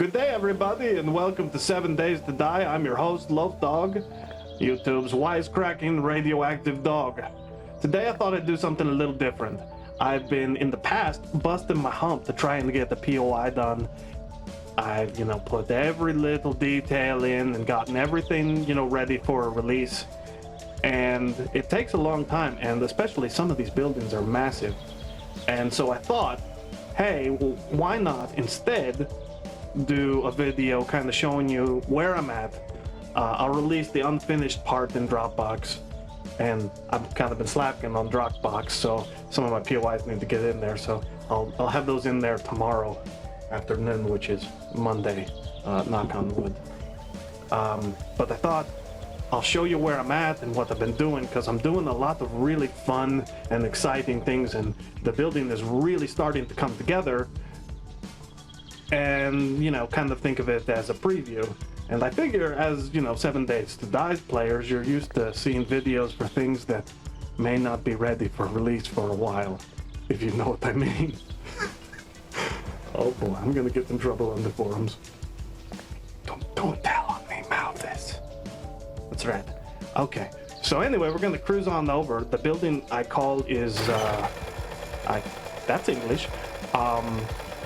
Good day, everybody, and welcome to 7 Days to Die. I'm your host, Lowftronix, YouTube's wisecracking radioactive dog. Today I thought I'd do something a little different. I've been, in the past, busting my hump to try and get the POI done. I've, put every little detail in and gotten everything, ready for a release. And it takes a long time, and especially some of these buildings are massive. And so I thought, hey, well, why not instead do a video kind of showing you where I'm at. I'll release the unfinished part in Dropbox, and I've kind of been slacking on Dropbox, so some of my POIs need to get in there, so I'll have those in there tomorrow afternoon, which is Monday, knock on wood. But I thought I'll show you where I'm at and what I've been doing, because I'm doing a lot of really fun and exciting things, and the building is really starting to come together. And, kind of think of it as a preview. And I figure as, 7 Days to Die players, you're used to seeing videos for things that may not be ready for release for a while, if you know what I mean. Oh boy, I'm gonna get in trouble on the forums. Don't tell on me, mouth this. That's right. Okay, so anyway, we're gonna cruise on over. The building I call is, that's English.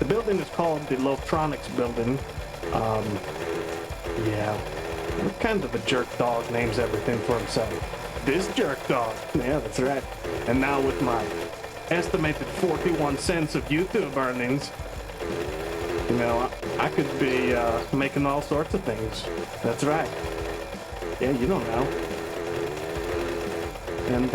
The building is called the Lowftronix Building. Yeah, what kind of a jerk dog names everything for himself? This jerk dog. Yeah, that's right. And now with my estimated 41 cents of YouTube earnings, I could be making all sorts of things. That's right. Yeah, you don't know. And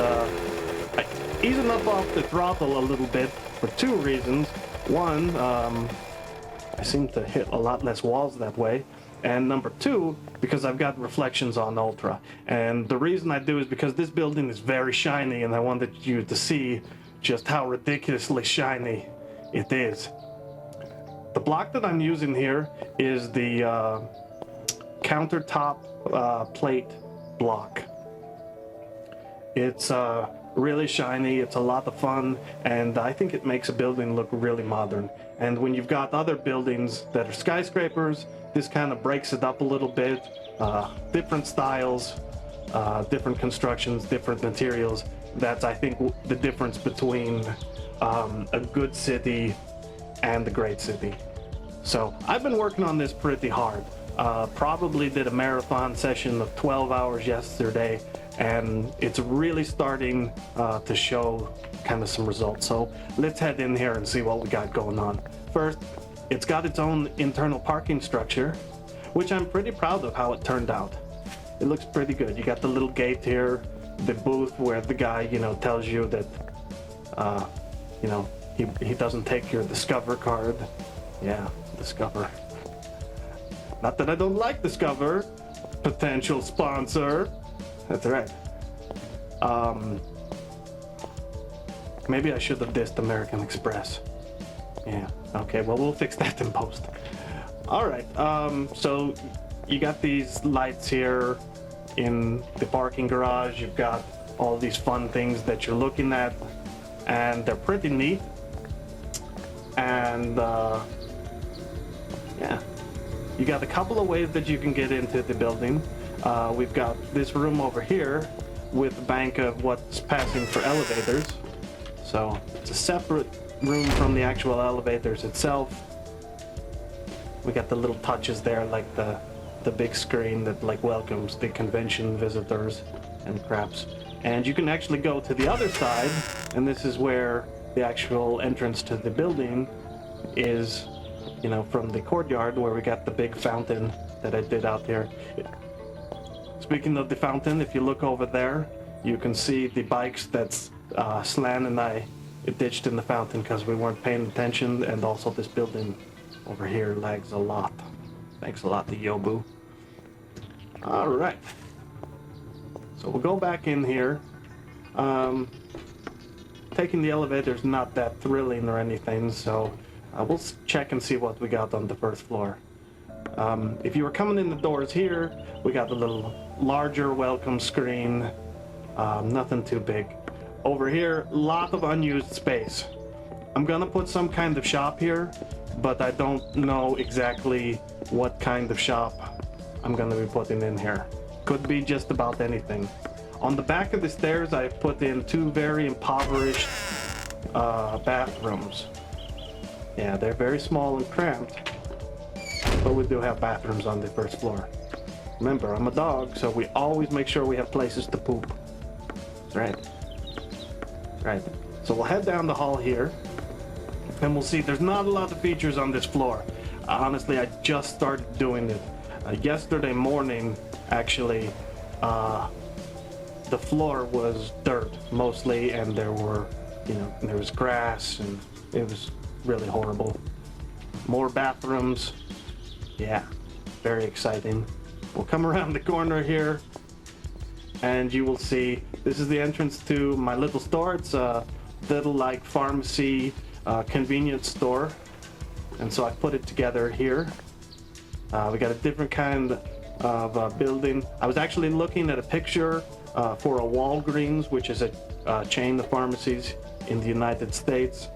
easing up off the throttle a little bit for two reasons. One, I seem to hit a lot less walls that way. And number two, because I've got reflections on Ultra. And the reason I do is because this building is very shiny, and I wanted you to see just how ridiculously shiny it is. The block that I'm using here is the countertop plate block. It's really shiny, it's a lot of fun, and I think it makes a building look really modern. And when you've got other buildings that are skyscrapers, this kind of breaks it up a little bit. Different styles, different constructions, different materials. That's, I think, the difference between a good city and a great city. So I've been working on this pretty hard. Probably did a marathon session of 12 hours yesterday, and it's really starting to show kind of some results. So let's head in here and see what we got going on. First, it's got its own internal parking structure, which I'm pretty proud of how it turned out. It looks pretty good. You got the little gate here, the booth where the guy, tells you that, he doesn't take your Discover card. Yeah, Discover. Not that I don't like Discover, potential sponsor. That's right. Maybe I should have dissed American Express. Yeah, okay, well, we'll fix that in post. All right, so you got these lights here in the parking garage. You've got all these fun things that you're looking at, and they're pretty neat. And, yeah. You got a couple of ways that you can get into the building. We've got this room over here with a bank of what's passing for elevators. So it's a separate room from the actual elevators itself. We got the little touches there, like the big screen that welcomes the convention visitors and craps. And you can actually go to the other side, and this is where the actual entrance to the building is, from the courtyard where we got the big fountain that I did out here. Speaking of the fountain, if you look over there, you can see the bikes that's Slan and I ditched in the fountain because we weren't paying attention, and also this building over here lags a lot. Thanks a lot to Yobu. All right. So we'll go back in here. Taking the elevator's not that thrilling or anything, so we'll check and see what we got on the first floor. If you were coming in the doors here, we got the little larger welcome screen. Nothing too big. Over here, lot of unused space. I'm gonna put some kind of shop here, but I don't know exactly what kind of shop I'm gonna be putting in here. Could be just about anything. On the back of the stairs, I put in 2 very impoverished bathrooms. Yeah, they're very small and cramped, but we do have bathrooms on the first floor. Remember, I'm a dog, so we always make sure we have places to poop. That's right. Right. So we'll head down the hall here, and we'll see there's not a lot of features on this floor. Honestly, I just started doing it. Yesterday morning, actually, the floor was dirt mostly, and there was grass, and it was really horrible. More bathrooms. Yeah, very exciting. We'll come around the corner here, and you will see this is the entrance to my little store. It's a little like pharmacy convenience store, and so I put it together here. We got a different kind of building. I was actually looking at a picture for a Walgreens, which is a chain of pharmacies in the United States.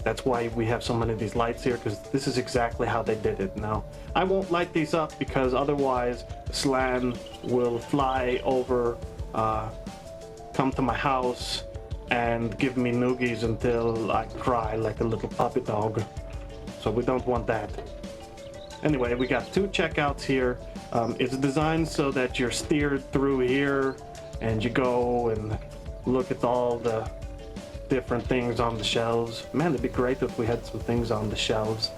That's why we have so many of these lights here, because this is exactly how they did it. Now, I won't light these up because otherwise Slan will fly over, come to my house, and give me noogies until I cry like a little puppy dog. So we don't want that. Anyway, we got 2 checkouts here. It's designed so that you're steered through here, and you go and look at all the different things on the shelves. Man, it'd be great if we had some things on the shelves.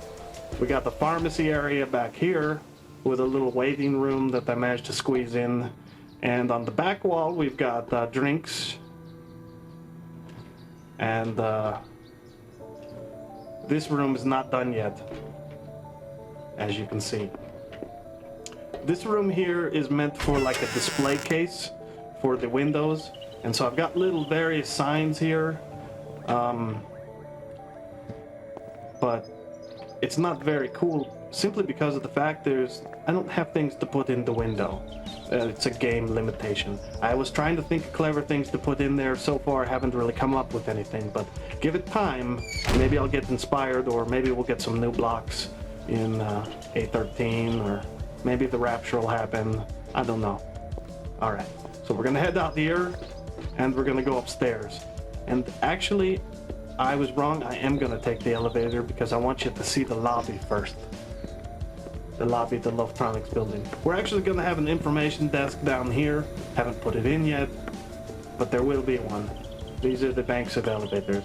We got the pharmacy area back here with a little waiting room that I managed to squeeze in. And on the back wall, we've got drinks. And this room is not done yet, as you can see. This room here is meant for like a display case for the windows. And so I've got little various signs here. But it's not very cool simply because of the fact I don't have things to put in the window. It's a game limitation. I was trying to think of clever things to put in there. So far I haven't really come up with anything, but give it time. Maybe I'll get inspired, or maybe we'll get some new blocks in A13, or maybe the rapture will happen. I don't know. All right, so we're gonna head out here and we're gonna go upstairs. And actually, I was wrong. I am gonna take the elevator because I want you to see the lobby first. The lobby of the Lowftronix Building. We're actually gonna have an information desk down here. Haven't put it in yet, but there will be one. These are the banks of elevators.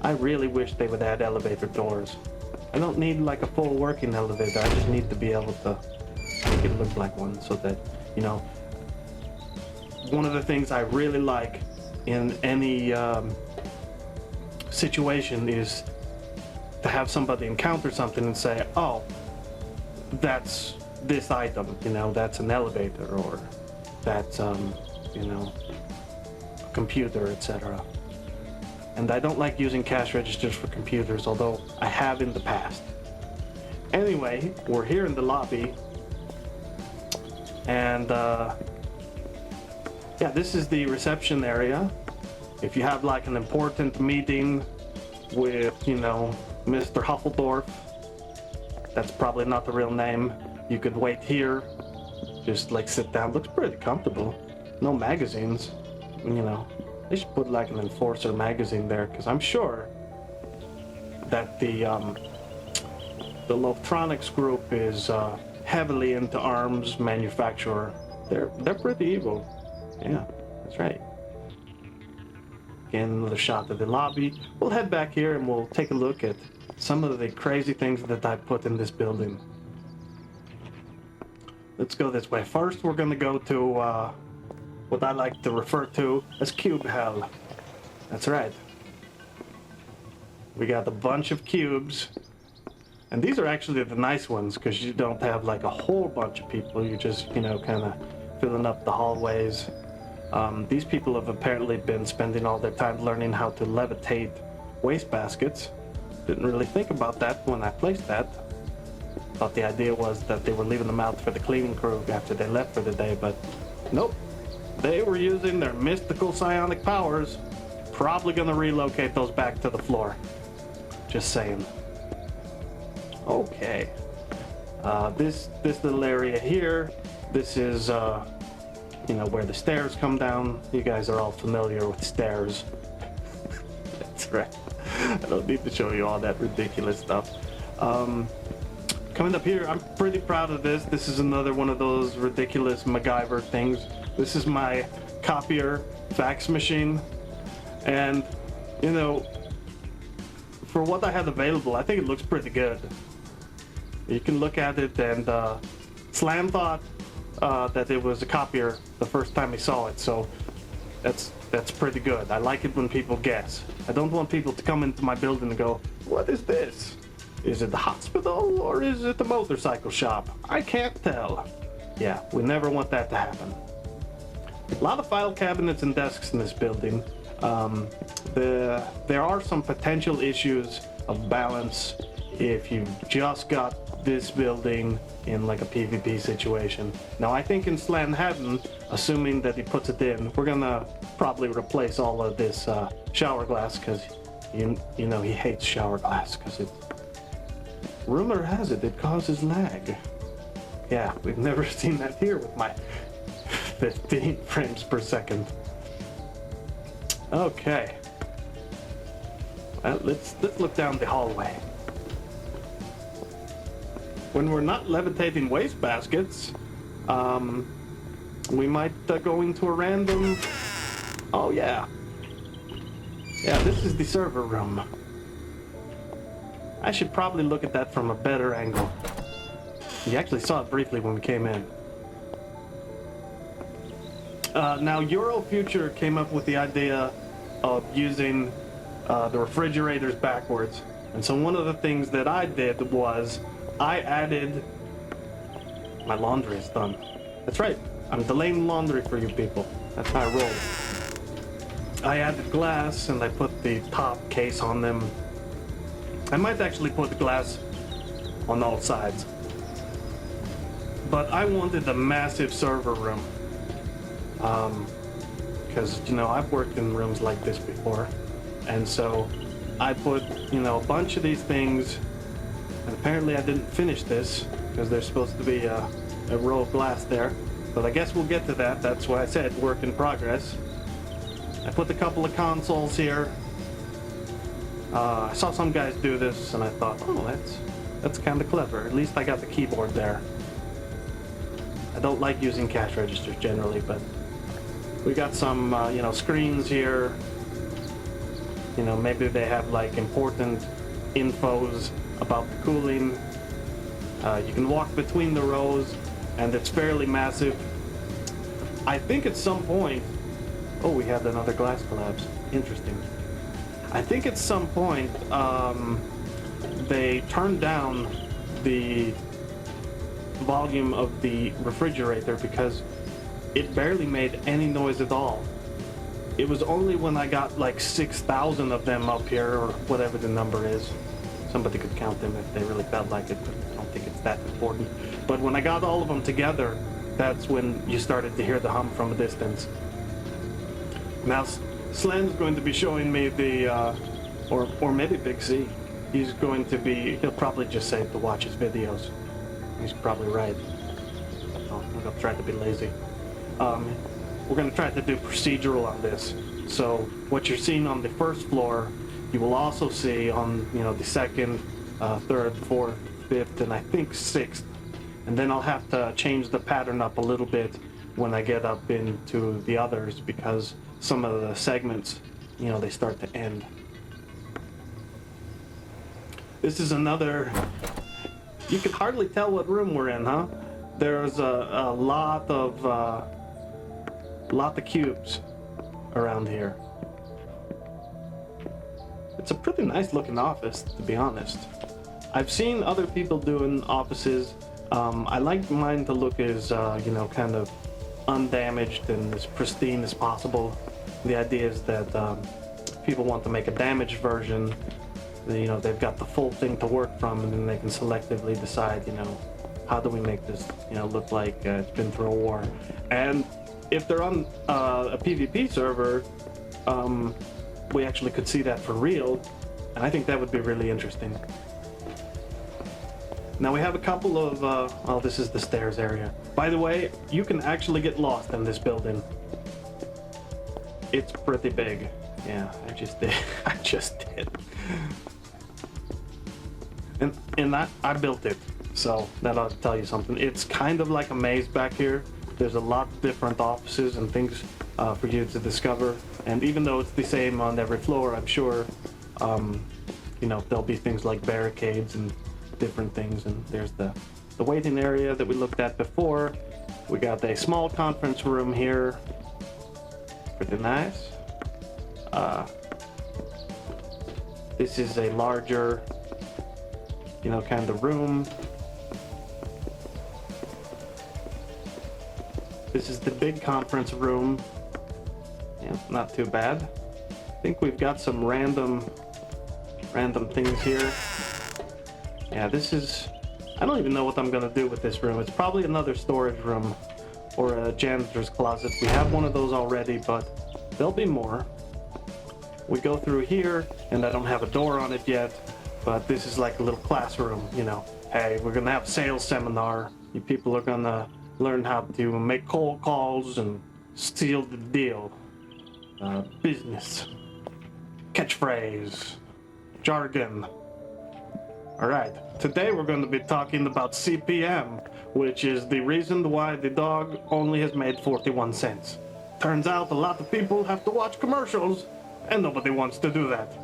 I really wish they would add elevator doors. I don't need like a full working elevator. I just need to be able to make it look like one, so that, you know, one of the things I really like in any situation is to have somebody encounter something and say, oh, that's this item, you know, that's an elevator, or that's, you know, a computer, etc. And I don't like using cash registers for computers, although I have in the past. Anyway, we're here in the lobby, and yeah, this is the reception area. If you have like an important meeting with, you know, Mr. Huffledorf, that's probably not the real name, you could wait here, just like sit down. Looks pretty comfortable. No magazines, you know. They should put like an Enforcer magazine there, because I'm sure that the Lowftronix group is heavily into arms manufacturer. They're pretty evil. Yeah, that's right. Again, another shot of the lobby. We'll head back here and we'll take a look at some of the crazy things that I put in this building. Let's go this way. First, we're gonna go to what I like to refer to as cube hell. That's right. We got a bunch of cubes, and these are actually the nice ones because you don't have like a whole bunch of people. You're just, you know, kind of filling up the hallways. These people have apparently been spending all their time learning how to levitate wastebaskets. Didn't really think about that when I placed that. Thought the idea was that they were leaving them out for the cleaning crew after they left for the day, but nope. They were using their mystical psionic powers. Probably gonna relocate those back to the floor. Just saying. Okay. This little area here, this is where the stairs come down. You guys are all familiar with stairs. That's right. I don't need to show you all that ridiculous stuff. Coming up here, I'm pretty proud of this. This is another one of those ridiculous MacGyver things. This is my copier fax machine. And, for what I had available, I think it looks pretty good. You can look at it, and Slam thought that it was a copier the first time he saw it, so that's pretty good. I like it when people guess. I don't want people to come into my building and go, "What is this? Is it the hospital or is it the motorcycle shop? I can't tell." Yeah, we never want that to happen. A lot of file cabinets and desks in this building. There are some potential issues of balance if you just got this building in like a PvP situation. Now I think in Slanhaven, assuming that he puts it in, we're gonna probably replace all of this shower glass, because he hates shower glass because it, rumor has it, it causes lag. Yeah, we've never seen that here with my 15 frames per second. Okay. Well, let's look down the hallway. When we're not levitating waste baskets, we might go into a random... Oh yeah. Yeah, this is the server room. I should probably look at that from a better angle. You actually saw it briefly when we came in. Now, Eurofuture came up with the idea of using the refrigerators backwards. And so one of the things that I did was I added... My laundry is done. That's right. I'm delaying laundry for you people. That's how I roll. I added glass and I put the top case on them. I might actually put the glass on all sides. But I wanted a massive server room. Because, I've worked in rooms like this before. And so I put, a bunch of these things. And apparently I didn't finish this because there's supposed to be a row of glass there. But I guess we'll get to that. That's why I said work in progress. I put a couple of consoles here. I saw some guys do this and I thought, oh, that's kind of clever. At least I got the keyboard there. I don't like using cash registers generally, but we got some, screens here. Maybe they have like important infos about the cooling. You can walk between the rows, and it's fairly massive. I think at some point... Oh, we had another glass collapse. Interesting. I think at some point, they turned down the volume of the refrigerator because it barely made any noise at all. It was only when I got like 6,000 of them up here, or whatever the number is. Somebody could count them if they really felt like it, but I don't think it's that important. But when I got all of them together, that's when you started to hear the hum from a distance. Now, Slan's going to be showing me the, or maybe Big C. He'll probably just say to watch his videos. He's probably right. I'm gonna try to be lazy. We're gonna try to do procedural on this. So what you're seeing on the first floor, you will also see on, the second, third, fourth, fifth, and I think sixth. And then I'll have to change the pattern up a little bit when I get up into the others, because some of the segments, they start to end. This is another... You can hardly tell what room we're in, huh? There's a lot of cubes around here. It's a pretty nice looking office, to be honest. I've seen other people doing offices. I like mine to look as, kind of undamaged and as pristine as possible. The idea is that people want to make a damaged version. They've got the full thing to work from, and then they can selectively decide, how do we make this, look like it's been through a war. And if they're on a PvP server, we actually could see that for real, and I think that would be really interesting. Now we have a couple of, oh, this is the stairs area. By the way, you can actually get lost in this building. It's pretty big. Yeah, I just did. I just did. And I built it, so that ought to tell you something. It's kind of like a maze back here. There's a lot of different offices and things for you to discover. And even though it's the same on every floor, I'm sure, you know, there'll be things like barricades and different things. And there's the waiting area that we looked at before. We got a small conference room here. Pretty nice. This is a larger, you know, kind of room. This is the big conference room. Yeah, not too bad. I think we've got some random things here. Yeah, this is, I don't even know what I'm gonna do with this room. It's probably another storage room or a janitor's closet. We have one of those already, but there'll be more. We go through here, and I don't have a door on it yet, but this is like a little classroom, you know. Hey, we're gonna have a sales seminar. You people are gonna learn how to make cold calls and seal the deal. Business, catchphrase, jargon. All right, today we're going to be talking about CPM, which is the reason why the dog only has made 41 cents. Turns out a lot of people have to watch commercials, and nobody wants to do that.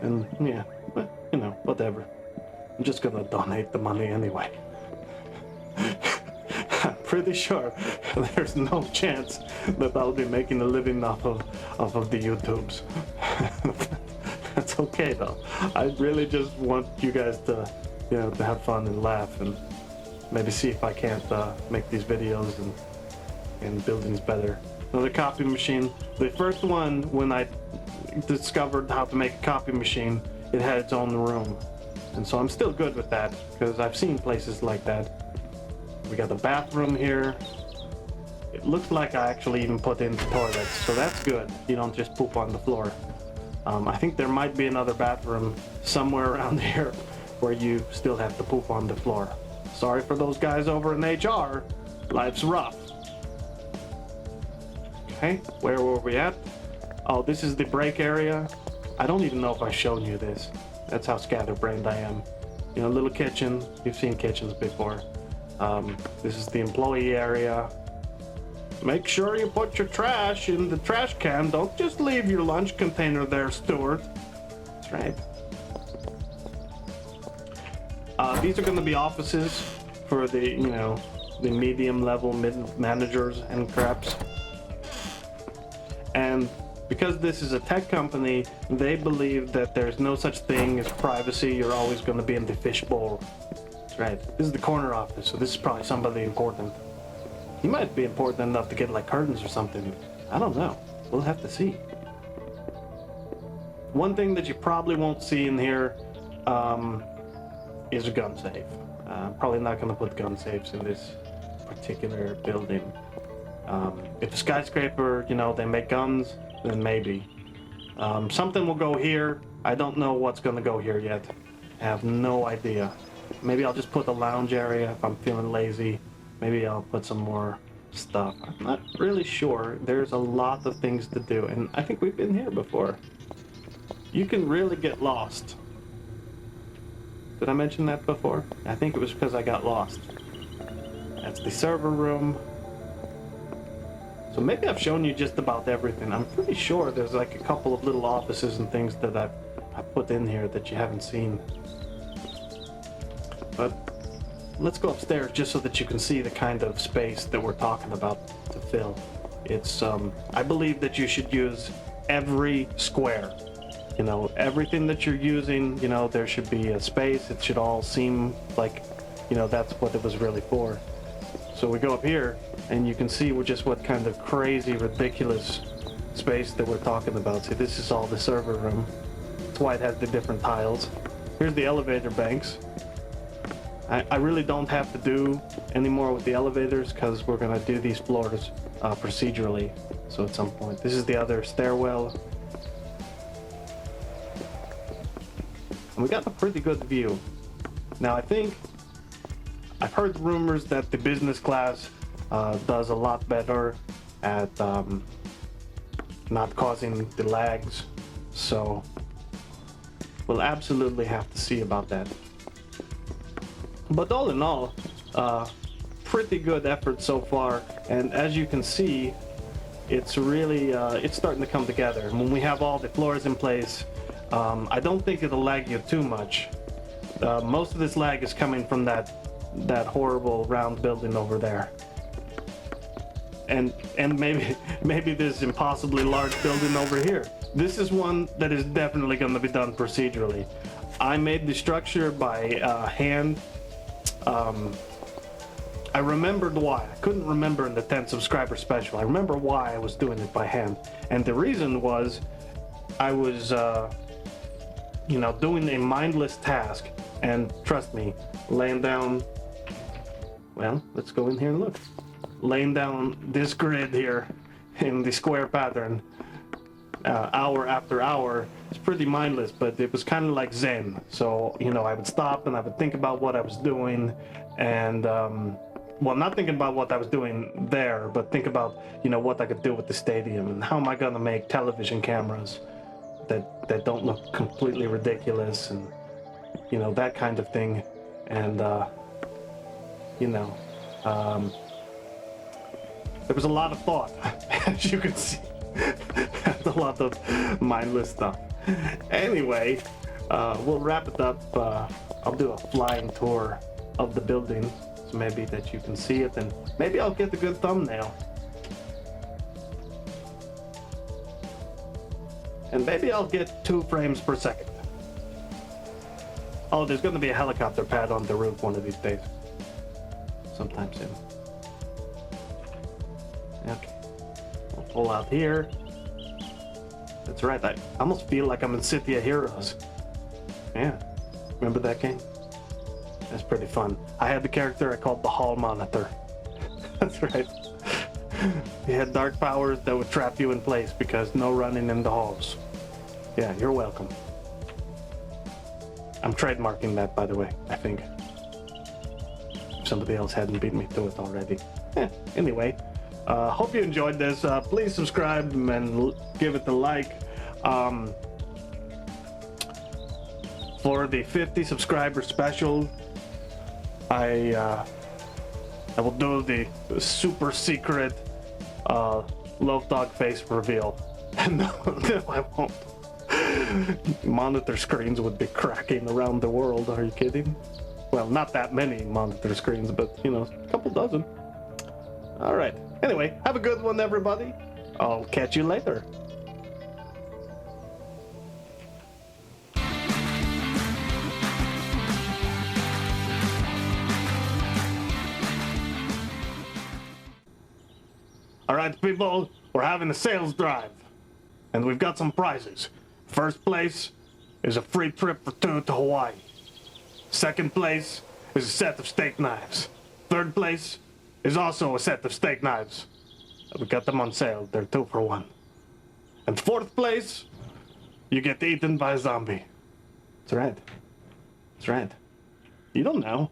And yeah, but, you know, whatever. I'm just gonna donate the money anyway. I'm pretty sure there's no chance that I'll be making a living off of the YouTubes. That's okay though. I really just want you guys to, you know, to have fun and laugh and maybe see if I can't make these videos and buildings better. Another copy machine. The first one, when I discovered how to make a copy machine, it had its own room. And so I'm still good with that because I've seen places like that. We got the bathroom here. It looks like I actually even put in the toilets, so that's good. You don't just poop on the floor. I think there might be another bathroom somewhere around here where you still have to poop on the floor. Sorry for those guys over in HR. Life's rough. Okay, where were we at? Oh, this is the break area. I don't even know if I've shown you this. That's how scatterbrained I am. You know, little kitchen. You've seen kitchens before. This is the employee area. Make sure you put your trash in the trash can. Don't just leave your lunch container there, Stuart. That's right. These are going to be offices for the, you know, the medium level managers and craps. And because this is a tech company, they believe that there's no such thing as privacy. You're always going to be in the fishbowl. That's right. This is the corner office, so this is probably somebody important. He might be important enough to get like curtains or something. I don't know. We'll have to see. One thing that you probably won't see in here is a gun safe. Probably not going to put gun safes in this particular building. If a skyscraper, you know, they make guns, then maybe. Something will go here. I don't know what's going to go here yet. I have no idea. Maybe I'll just put the lounge area if I'm feeling lazy. Maybe I'll put some more stuff. I'm not really sure. There's a lot of things to do, and I think we've been here before. You can really get lost. Did I mention that before? I think it was because I got lost. That's the server room. So maybe I've shown you just about everything. I'm pretty sure there's like a couple of little offices and things that I've put in here that you haven't seen. But let's go upstairs just so that you can see the kind of space that we're talking about to fill. It's, I believe that you should use every square. You know, everything that you're using, you know, there should be a space. It should all seem like, you know, that's what it was really for. So we go up here and you can see just what kind of crazy, ridiculous space that we're talking about. See, this is all the server room. That's why it has the different tiles. Here's the elevator banks. I really don't have to do any more with the elevators because we're gonna do these floors procedurally. So at some point, this is the other stairwell. And we got a pretty good view. Now I think I've heard rumors that the business class does a lot better at not causing the lags, so we'll absolutely have to see about that. But all in all, pretty good effort so far, and as you can see, it's really it's starting to come together. And when we have all the floors in place, I don't think it'll lag you too much. Most of this lag is coming from that horrible round building over there, and maybe this impossibly large building over here. This is one that is definitely going to be done procedurally. I made the structure by hand. I remembered why. I couldn't remember in the 10 subscriber special. I remember why I was doing it by hand, and the reason was I was doing a mindless task, and trust me, laying down, well, let's go in here and look. Laying down this grid here in the square pattern hour after hour is pretty mindless, but it was kind of like Zen. So, I would stop and I would think about what I was doing, and well, not thinking about what I was doing there, but think about, what I could do with the stadium, and how am I gonna make television cameras that don't look completely ridiculous, and, that kind of thing. And, there was a lot of thought, as you can see. A lot of mindless stuff. Anyway, we'll wrap it up. I'll do a flying tour of the building, so maybe that you can see it, and maybe I'll get a good thumbnail. And maybe I'll get 2 frames per second. Oh, there's going to be a helicopter pad on the roof one of these days. Sometime soon. Okay. I'll pull out here. That's right, I almost feel like I'm in City of Heroes. Yeah, remember that game? That's pretty fun. I had the character I called the Hall Monitor. That's right. He had dark powers that would trap you in place because no running in the halls. Yeah, you're welcome. I'm trademarking that, by the way, I think. If somebody else hadn't beat me to it already. Anyway. Hope you enjoyed this. Please subscribe and give it a like. For the 50 subscriber special, I will do the super secret Loaf Dog face reveal. No, I won't. Monitor screens would be cracking around the world. Are you kidding? Well, not that many monitor screens, but a couple dozen. All right. Anyway, have a good one, everybody. I'll catch you later. All right, people, we're having a sales drive, and we've got some prizes. First place is a free trip for 2 to Hawaii. Second place is a set of steak knives. Third place is also a set of steak knives. We got them on sale. They're 2 for 1. And fourth place, you get eaten by a zombie. That's right. That's right. You don't know.